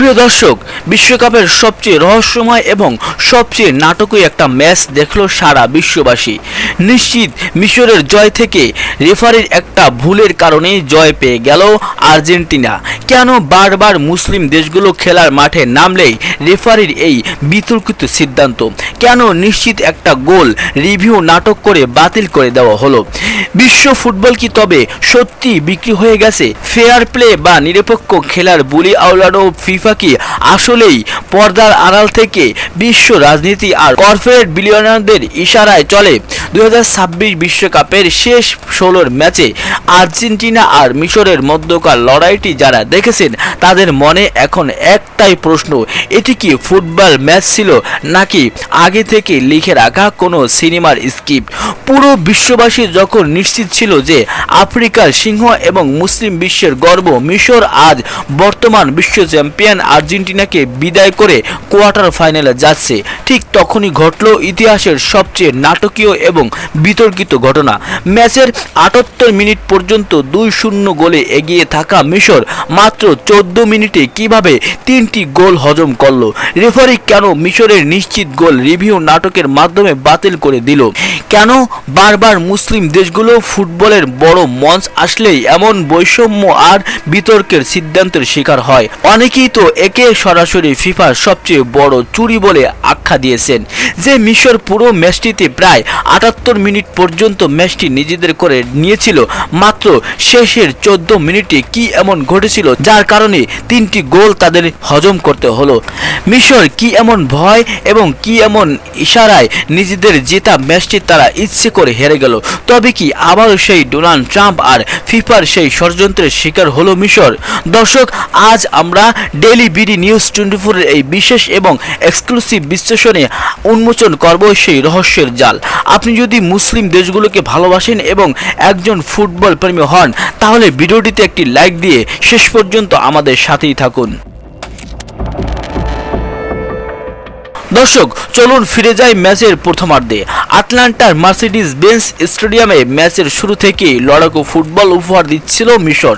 প্রিয় দর্শক, বিশ্বকাপের সবচেয়ে রহস্যময় এবং সবচেয়ে নাটকীয় একটা ম্যাচ দেখলো সারা বিশ্ববাসী। নিশ্চিত মিশরের জয় থেকে রেফারির একটা ভুলের কারণে জয় পেয়ে গেল আর্জেন্টিনা। কেন বারবার মুসলিম দেশগুলো খেলার মাঠে নামলেই রেফারির এই বিতর্কিত সিদ্ধান্ত? কেন নিশ্চিত একটা গোল রিভিউ নাটক করে বাতিল করে দেওয়া হলো? বিশ্ব ফুটবল কি তবে সত্যি বিক্রি হয়ে গেছে? ফেয়ার প্লে বা নিরপেক্ষ খেলার বুলি আওলানো ফিফা কি আসলেই পর্দার আড়াল থেকে বিশ্ব রাজনীতি আর কর্পোরেট বিলিয়নারদের ইশারায় চলে? 2026 বিশ্বকাপের শেষ 16 ম্যাচে আর্জেন্টিনা আর মিশরের মধ্যকার লড়াইটি যারা দেখেছেন তাদের মনে এখন একটাই প্রশ্ন, এটি কি ফুটবল ম্যাচ ছিল নাকি আগে থেকে লিখে রাখা কোনো সিনেমার স্ক্রিপ্ট? পুরো বিশ্ববাসী যখন নিশ্চিত ছিল যে আফ্রিকার সিংহ এবং মুসলিম বিশ্বের গর্ব মিশর আজ বর্তমান বিশ্ব চ্যাম্পিয়ন আর্জেন্টিনাকে বিদায় করে কোয়ার্টার ফাইনালে যাচ্ছে, ঠিক তখনই ঘটল ইতিহাসের সবচেয়ে নাটকীয় এবং বিতর্কিত ঘটনা। ম্যাচের 78 মিনিট পর্যন্ত 2-0 গোলে এগিয়ে থাকা মিশর মাত্র 14 মিনিটে কিভাবে 3টি গোল হজম করল? রেফারি কেন মিশরের নিশ্চিত গোল রিভিউ নাটকের মাধ্যমে বাতিল করে দিল? কেন বারবার মুসলিম দেশগুলো ফুটবলের বড় মঞ্চ আসলেই এমন বৈষম্য আর বিতর্কের সিদ্ধান্তের শিকার হয়? অনেকেই তো একে সরাসরি ফিফার সবচেয়ে বড় চুরি বলে আখ্যা দিয়েছেন। যে মিশর পুরো ম্যাচটিতে প্রায় 78 মিনিট পর্যন্ত ম্যাচটি নিজেদের করে নিয়েছিল, মাত্র শেষের 14 মিনিটে কি এমন ঘটেছিল যার কারণে 3টি গোল তাদের হজম করতে হলো? মিশর কি এমন ভয় এবং কি এমন ইশারায় নিজেদের জেতা ম্যাচটি তারা ইচ্ছে করে হেরে গেল? তবে কি আবারও সেই ডোনাল্ড ট্রাম্প আর ফিফার সেই ষড়যন্ত্রের শিকার হলো মিশর? দর্শক, আজ আমরা ডেইলি বিডি নিউজ 24 এর এই বিশেষ এবং এক্সক্লুসিভ বিশ্লেষণে উন্মোচন করব সেই রহস্যের জাল। আপনি যদি মুসলিম দেশগুলোকে ভালোবাসেন এবং একজন ফুটবল প্রেমী হন, তাহলে ভিডিওটিতে একটি লাইক দিয়ে শেষ পর্যন্ত আমাদের সাথেই থাকুন। দর্শক, চলুন ফিরে যাই ম্যাচের প্রথমার্ধে। আটলান্টার মার্সিডিজ বেঞ্জ স্টেডিয়ামে ম্যাচের শুরু থেকেই লড়াকু ফুটবল উপহার দিচ্ছিল মিশর।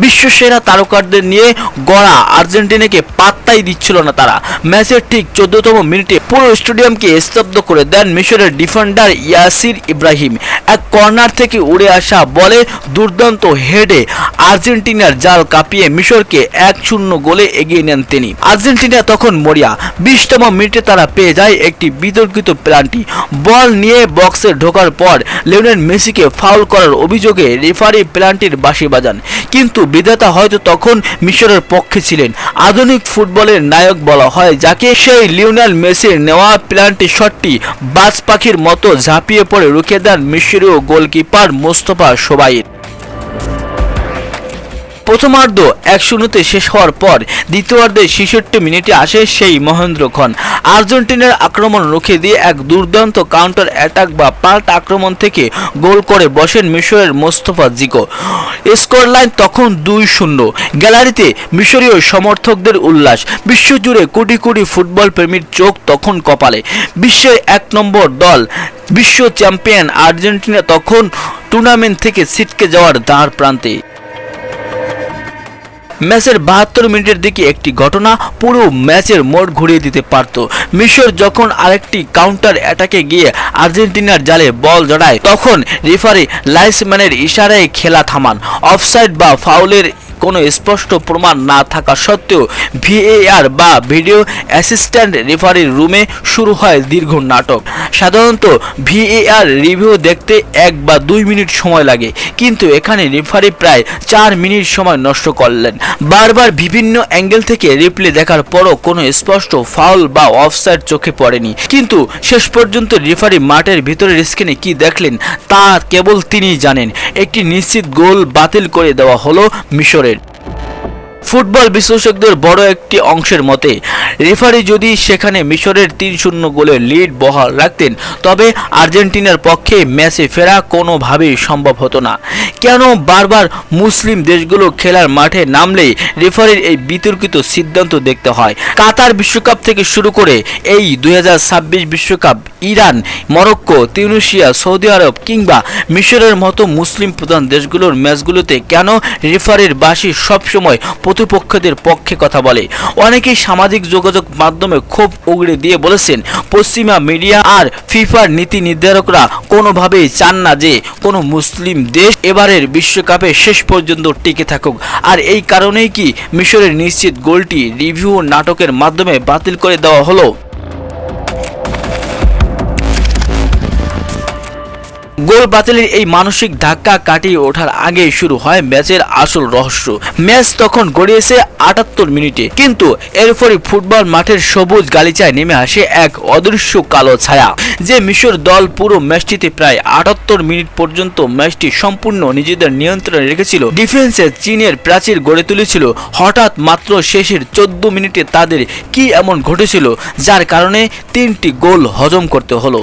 বিশ্বসেরা তারকাদের নিয়ে গড়া আর্জেন্টিনাকে পাত্তাই দিচ্ছিল না তারা। ম্যাচের ঠিক 14তম মিনিটে পুরো স্টেডিয়ামকে স্তব্ধ করে দেন মিশরের ডিফেন্ডার ইয়াসির ইব্রাহিম। এক কর্নার থেকে উড়ে আসা বলে দুর্দান্ত হেডে আর্জেন্টিনার জাল কাঁপিয়ে মিশরকে 1-0 গোলে এগিয়ে নেন তিনি। আর্জেন্টিনা তখন মরিয়া। 20তম মিনিটে তারা পেয়ে যায় একটি বিতর্কিত পেনাল্টি। বল নিয়ে বক্সে ঢোকার পর লিওনেল মেসিকে ফাউল করার অভিযোগে রেফারি পেনাল্টির বাঁশি বাজান। কিন্তু বিধাতা হয়তো তখন মিশরের পক্ষে ছিলেন। আধুনিক ফুটবলের নায়ক বলা হয় যাকে। সেই লিওনেল মেসির নেওয়া পেনাল্টি শটটি বাজ পাখির মতো ঝাঁপিয়ে পড়ে রুখে দেন মিশরীয় গোলকিপার মোস্তফা সোবাইর। প্রথমার্ধ 1-0 শেষ হওয়ার পর দ্বিতীয়ার্ধে 66 মিনিটে আসে সেই মহেন্দ্রক্ষণ। আর্জেন্টিনার আক্রমণ রুখে দিয়ে এক দুর্দান্ত কাউন্টার অ্যাটাক বা পাল্টা আক্রমণ থেকে গোল করে বসেন মিশরের মোস্তফা জিকো। স্কোরলাইন তখন 2-0। গ্যালারিতে মিশরীয় সমর্থকদের উল্লাস। বিশ্বজুড়ে কোটি কোটি ফুটবল প্রেমীর চোখ তখন কপালে। বিশ্বের 1 নম্বর দল বিশ্ব চ্যাম্পিয়ন আর্জেন্টিনা তখন টুর্নামেন্ট থেকে ছিটকে যাওয়ার দ্বার প্রান্তে। ম্যাচের 72 মিনিটের দিকে একটি ঘটনা পুরো ম্যাচের মোড় ঘুরিয়ে দিতে পারত। মিশর যখন আরেকটি কাউন্টার অ্যাটাকে গিয়ে আর্জেন্টিনার জালে বল জড়ায়, তখন রেফারি লাইসম্যানের ইশারায় খেলা থামান। অফসাইড বা ফাউলের কোনো স্পষ্ট প্রমাণ না থাকা সত্ত্বেও ভিএআর বা ভিডিও অ্যাসিস্ট্যান্ট রেফারির রুমে শুরু হয় দীর্ঘ নাটক। সাধারণত ভিএআর রিভিউ দেখতে 1 বা 2 মিনিট সময় লাগে, কিন্তু এখানে রেফারি প্রায় 4 মিনিট সময় নষ্ট করলেন। বারবার বিভিন্ন অ্যাঙ্গেল থেকে রিপ্লে দেখার পরও কোনো স্পষ্ট ফাউল বা অফসাইড চোখে পড়েনি। কিন্তু শেষ পর্যন্ত রেফারি মাঠের ভিতরের স্ক্রিনে কি দেখলেন তা কেবল তিনিই জানেন। একটি নিশ্চিত গোল বাতিল করে দেওয়া হলো মিশরের। ফুটবল বিশ্লেষকদের বড় একটি অংশের মতে রেফারি যদি সেখানে মিশরের 3-0 গোলের লিড বহাল রাখতেন, তবে আর্জেন্টিনার পক্ষে ম্যাচে ফেরা কোনোভাবেই সম্ভব হতো না। কেন বারবার মুসলিম দেশগুলো খেলার মাঠে নামলেই রেফারির এই বিতর্কিত সিদ্ধান্ত দেখতে হয়? কাতার বিশ্বকাপ থেকে শুরু করে এই 2026 বিশ্বকাপ ইরান, মরক্কো, তিউনিসিয়া, সৌদি আরব কিংবা মিশরের মতো মুসলিম প্রধান দেশগুলোর ম্যাচগুলোতে কেন রেফারির বাঁশি সবসময় প্রতিপক্ষদের পক্ষে কথা বলে। অনেকেই সামাজিক যোগাযোগ মাধ্যমে ক্ষোভ উগড়ে দিয়ে বলেছেন, পশ্চিমা মিডিয়া আর ফিফার নীতি নির্ধারকরা কোনোভাবেই চান না যে কোনো মুসলিম দেশ এবারের বিশ্বকাপে শেষ পর্যন্ত টিকে থাকুক। আর এই কারণেই কি মিশরের নিশ্চিত গোলটি রিভিউ নাটকের মাধ্যমে বাতিল করে দেওয়া হলো। গোল বাতিলের এই মানসিক ধাক্কা কাটিয়ে ওঠার আগেই শুরু হয় ম্যাচের আসল রহস্য। ম্যাচ তখন গড়িয়েছে 78 মিনিটে, কিন্তু এরপরই ফুটবল মাঠের সবুজ গালিচায় নেমে আসে এক অদৃশ্য কালো ছায়া, যে মিশর দল পুরো ম্যাচটিতে প্রায় 78 মিনিট পর্যন্ত ম্যাচটি সম্পূর্ণ নিজেদের নিয়ন্ত্রণে রেখেছিল। ডিফেন্সে চীনের প্রাচীর গড়ে তুলেছিল। হঠাৎ মাত্র শেষের 14 মিনিটে তাদের কি এমন ঘটেছিল যার কারণে 3টি গোল হজম করতে হলো।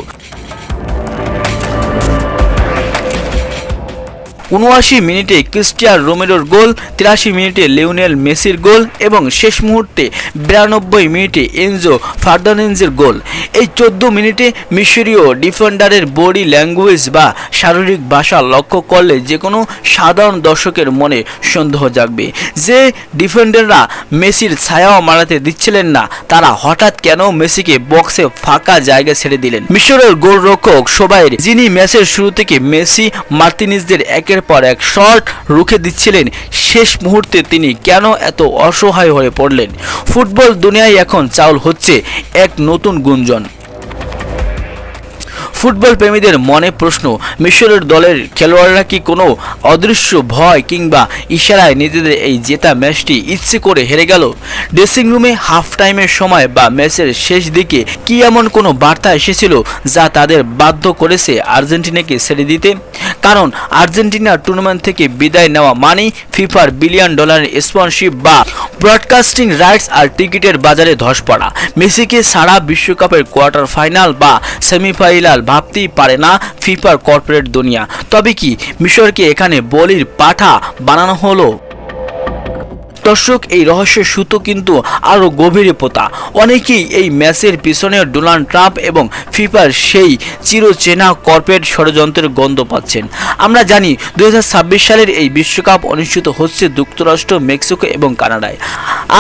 79 মিনিটে ক্রিস্টিয়ানো রোমেরোর গোল, 83 মিনিটে লিওনেল মেসির গোল এবং শেষ মুহূর্তে 92 মিনিটে এনজো ফার্নান্দেজের গোল। এই 14 মিনিটে মিশরীয় ডিফেন্ডারের বডি ল্যাঙ্গুয়েজ বা শারীরিক ভাষা লক্ষ্য করলে যে কোনো সাধারণ দর্শকের মনে সন্দেহ জাগবে যে ডিফেন্ডাররা মেসির ছায়াও মারাতে দিচ্ছিলেন না, তারা হঠাৎ কেন মেসিকে বক্সে ফাঁকা জায়গা ছেড়ে দিলেন। মিশরের গোলরক্ষক সোবাইর, যিনি ম্যাচের শুরু থেকে মেসি মার্তিনেজদের একের পর এক শট রুখে দিচ্ছিলেন, শেষ মুহূর্তে তিনি কেন এত অসহায় হয়ে পড়লেন? ফুটবল দুনিয়ায় এখন চাউল হচ্ছে এক নতুন গুঞ্জন। ফুটবল প্রেমীদের মনে প্রশ্ন, মিশরের দলের খেলোয়াড়রা কি কোনো অদৃশ্য ভয় কিংবা ইশারায় নিজেদের এই জেতা ম্যাচটি ইচ্ছে করে হেরে গেল? ড্রেসিং রুমে হাফ টাইমের সময় বা ম্যাচের শেষ দিকে কি এমন কোনো বার্তা এসেছিল যা তাদের বাধ্য করেছে আর্জেন্টিনাকে ছেড়ে দিতে? কারণ আর্জেন্টিনা টুর্নামেন্ট থেকে বিদায় নেওয়া মানেই ফিফার $1 বিলিয়ন স্পন্সরশিপ বা ব্রডকাস্টিং রাইটস আর টিকিটের বাজারে ধস পড়া। মেসিকে সারা বিশ্বকাপের কোয়ার্টার ফাইনাল বা সেমিফাইনাল ভাবতেই পারে না ফিফার কর্পোরেট দুনিয়া। তবে কি মিশরকে এখানে বলির পাঠা বানানো হলো? দর্শক, এই রহস্যের সুতো কিন্তু আরও গভীরে পোতা। অনেকেই এই ম্যাচের পিছনে ডোনাল্ড ট্রাম্প এবং ফিফার সেই চিরচেনা কর্পোরেট ষড়যন্ত্রের গন্ধ পাচ্ছেন। আমরা জানি 2026 সালের এই বিশ্বকাপ অনুষ্ঠিত হচ্ছে যুক্তরাষ্ট্র, মেক্সিকো এবং কানাডায়।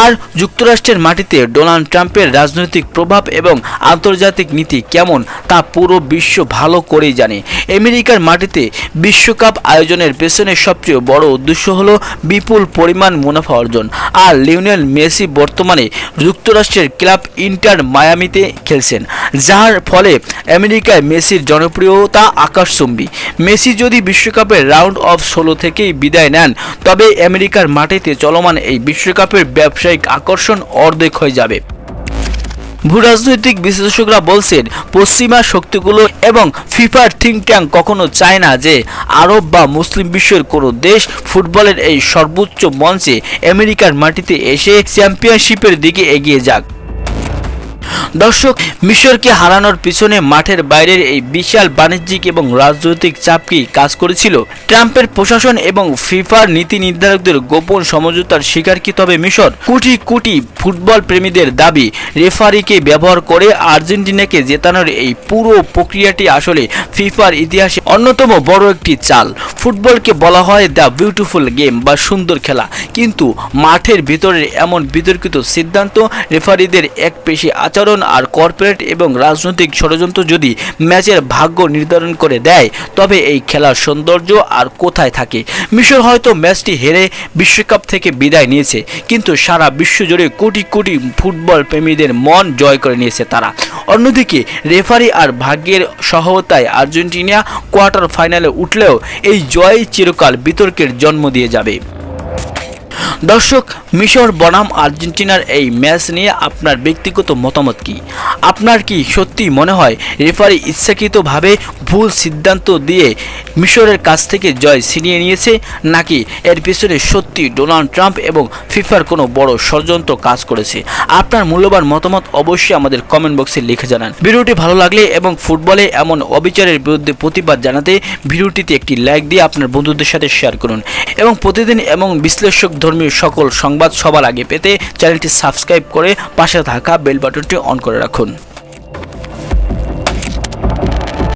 আর যুক্তরাষ্ট্রের মাটিতে ডোনাল্ড ট্রাম্পের রাজনৈতিক প্রভাব এবং আন্তর্জাতিক নীতি কেমন তা পুরো বিশ্ব ভালো করেই জানে। আমেরিকার মাটিতে বিশ্বকাপ আয়োজনের পেছনে সবচেয়ে বড় উদ্দেশ্য হলো বিপুল পরিমাণ মুনাফা অর্জন। আর লিওনেল মেসি বর্তমানে যুক্তরাষ্ট্রের ক্লাব ইন্টার মায়ামিতে খেলছেন, যার ফলে আমেরিকায় মেসির জনপ্রিয়তা আকাশচুম্বী। মেসি যদি বিশ্বকাপের রাউন্ড অফ 16 থেকেই বিদায় নেন, তবে আমেরিকার মাটিতে চলমান এই বিশ্বকাপের ব্যবসায়িক আকর্ষণ অর্ধেক হয়ে যাবে। ভূরাজনৈতিক বিশ্লেষকরা বলছেন, পশ্চিমা শক্তিগুলো এবং ফিফার থিঙ্ক ট্যাঙ্ক কখনো চায় না যে আরব বা মুসলিম বিশ্বের কোনো দেশ ফুটবলের এই সর্বোচ্চ মঞ্চে আমেরিকার মাটিতে এসে চ্যাম্পিয়নশিপের দিকে এগিয়ে যাক। দর্শক, মিশরকে হারানোর পিছনে মাঠের বাইরের এই বিশাল বাণিজ্যিক এবং রাজনৈতিক চাপ কি কাজ করেছিল? ট্রাম্পের প্রশাসন এবং ফিফার নীতি নির্ধারকদের গোপন সমঝোতার শিকার কি তবে মিশর? কোটি কোটি ফুটবল প্রেমীদের দাবি, রেফারিকে ব্যবহার করে আর্জেন্টিনাকে জেতানোর এই পুরো প্রক্রিয়াটি আসলে ফিফার ইতিহাসে অন্যতম বড় একটি চাল। ফুটবলকে বলা হয় দ্য বিউটিফুল গেম বা সুন্দর খেলা, কিন্তু মাঠের ভিতরের এমন বিতর্কিত সিদ্ধান্ত, রেফারিদের একপেশে আচরণ আর কর্পোরেট এবং রাজনৈতিক ষড়যন্ত্র যদি ম্যাচের ভাগ্য নির্ধারণ করে দেয়, তবে এই খেলার সৌন্দর্য আর কোথায় থাকে? মিশর হয়তো ম্যাচটি হেরে বিশ্বকাপ থেকে বিদায় নিয়েছে, কিন্তু সারা বিশ্ব জুড়ে কোটি কোটি ফুটবল প্রেমীদের মন জয় করে নিয়েছে তারা। অন্যদিকে রেফারি আর ভাগ্যের সহায়তায় আর্জেন্টিনা কোয়ার্টার ফাইনালে উঠলেও এই জয় চিরকাল বিতর্কের জন্ম দিয়ে যাবে। দর্শক, মিশর বনাম আর্জেন্টিনার এই ম্যাচ নিয়ে আপনার ব্যক্তিগত মতামত কি? আপনার কি সত্যি মনে হয় রেফারি ইচ্ছাকৃতভাবে ভুল সিদ্ধান্ত দিয়ে মিশরের কাছ থেকে জয় ছিনিয়ে নিয়েছে, নাকি এর পিছনে সত্যি ডোনাল্ড ট্রাম্প এবং ফিফার কোনো বড় ষড়যন্ত্র কাজ করেছে? আপনার মূল্যবান মতামত অবশ্যই আমাদের কমেন্ট বক্সে লিখে জানান। ভিডিওটি ভালো লাগলে এবং ফুটবলে এমন অবিচারের বিরুদ্ধে প্রতিবাদ জানাতে ভিডিওটিতে একটি লাইক দিয়ে আপনার বন্ধুদের সাথে শেয়ার করুন এবং প্রতিদিন এবং বিশ্লেষক ধর্মীয় সকল সংবাদ সবার আগে পেতে চ্যানেলটি সাবস্ক্রাইব করে পাশে থাকা বেল বাটনটি অন করে রাখুন।